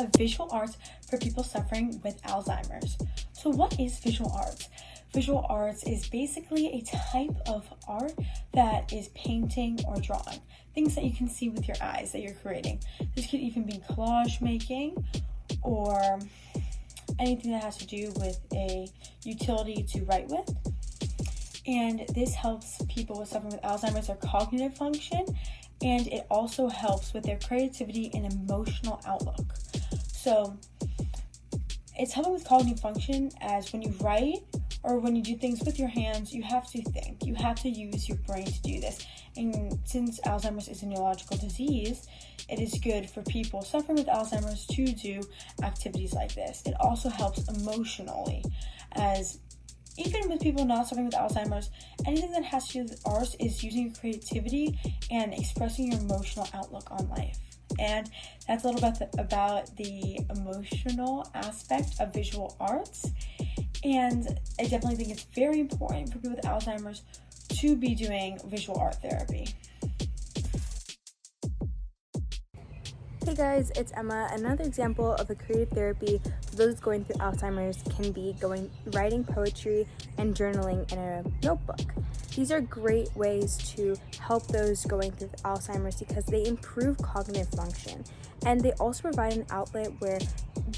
of visual arts for people suffering with Alzheimer's. So what is visual arts? Visual arts is basically a type of art that is painting or drawing, things that you can see with your eyes that you're creating. This could even be collage making or anything that has to do with a utility to write with. And this helps people with suffering with Alzheimer's, their cognitive function, and it also helps with their creativity and emotional outlook. So it's helping with cognitive function, as when you write or when you do things with your hands, you have to think, you have to use your brain to do this. And since Alzheimer's is a neurological disease, it is good for people suffering with Alzheimer's to do activities like this. It also helps emotionally, as even with people not suffering with Alzheimer's, anything that has to do with arts is using your creativity and expressing your emotional outlook on life. And that's a little bit about the emotional aspect of visual arts. And I definitely think it's very important for people with Alzheimer's to be doing visual art therapy. Hey guys, it's Emma. Another example of a creative therapy for those going through Alzheimer's can be writing poetry and journaling in a notebook. These are great ways to help those going through Alzheimer's because they improve cognitive function, and they also provide an outlet where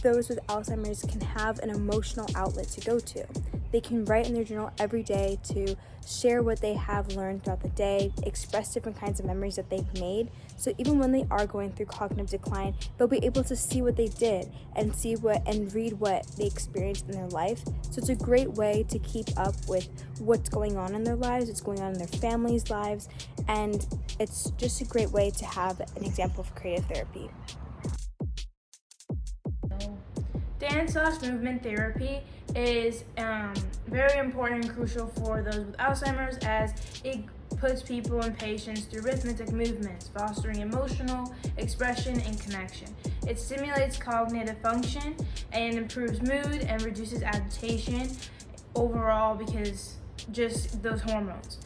those with Alzheimer's can have an emotional outlet to go to. They can write in their journal every day to share what they have learned throughout the day, express different kinds of memories that they've made. So even when they are going through cognitive decline, they'll be able to see what they did and read what they experienced in their life. So it's a great way to keep up with what's going on in their lives, what's going on in their families' lives, and it's just a great way to have an example of creative therapy. Dance/movement therapy is very important and crucial for those with Alzheimer's, as it puts people and patients through arithmetic movements, fostering emotional expression and connection. It stimulates cognitive function and improves mood and reduces agitation overall because just those hormones.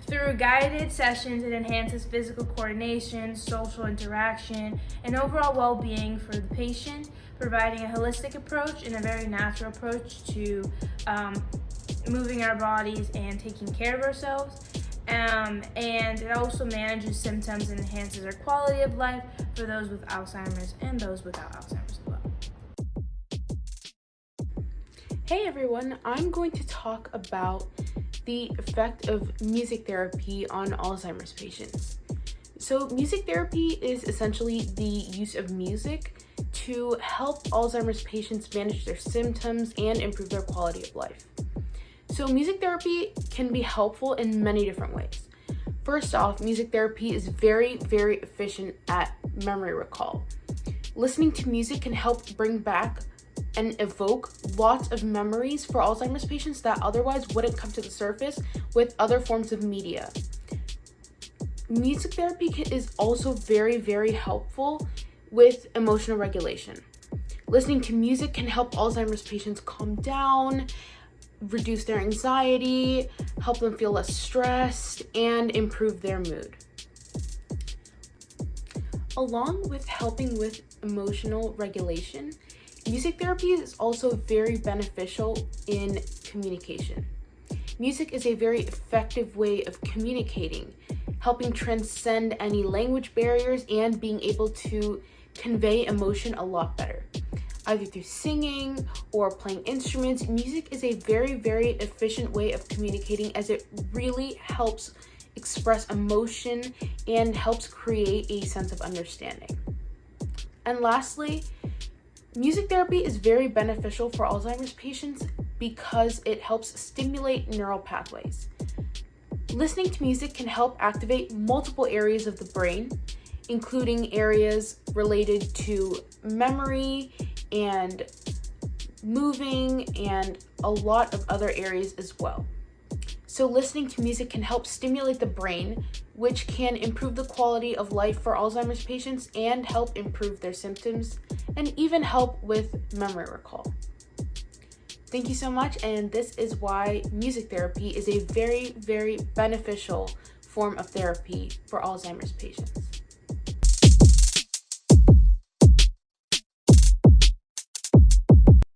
Through guided sessions, it enhances physical coordination, social interaction, and overall well-being for the patient, providing a holistic approach and a very natural approach to moving our bodies and taking care of ourselves. And it also manages symptoms and enhances our quality of life for those with Alzheimer's and those without Alzheimer's as well. Hey everyone, I'm going to talk about the effect of music therapy on Alzheimer's patients. So music therapy is essentially the use of music to help Alzheimer's patients manage their symptoms and improve their quality of life. So music therapy can be helpful in many different ways. First off, music therapy is very, very efficient at memory recall. Listening to music can help bring back and evoke lots of memories for Alzheimer's patients that otherwise wouldn't come to the surface with other forms of media. Music therapy is also very, very helpful with emotional regulation. Listening to music can help Alzheimer's patients calm down, reduce their anxiety, help them feel less stressed, and improve their mood. Along with helping with emotional regulation, music therapy is also very beneficial in communication. Music is a very effective way of communicating, helping transcend any language barriers and being able to convey emotion a lot better. Either through singing or playing instruments, music is a very, very efficient way of communicating, as it really helps express emotion and helps create a sense of understanding. And lastly, music therapy is very beneficial for Alzheimer's patients because it helps stimulate neural pathways. Listening to music can help activate multiple areas of the brain, including areas related to memory and moving and a lot of other areas as well. So listening to music can help stimulate the brain, which can improve the quality of life for Alzheimer's patients and help improve their symptoms and even help with memory recall. Thank you so much, and this is why music therapy is a very, very beneficial form of therapy for Alzheimer's patients.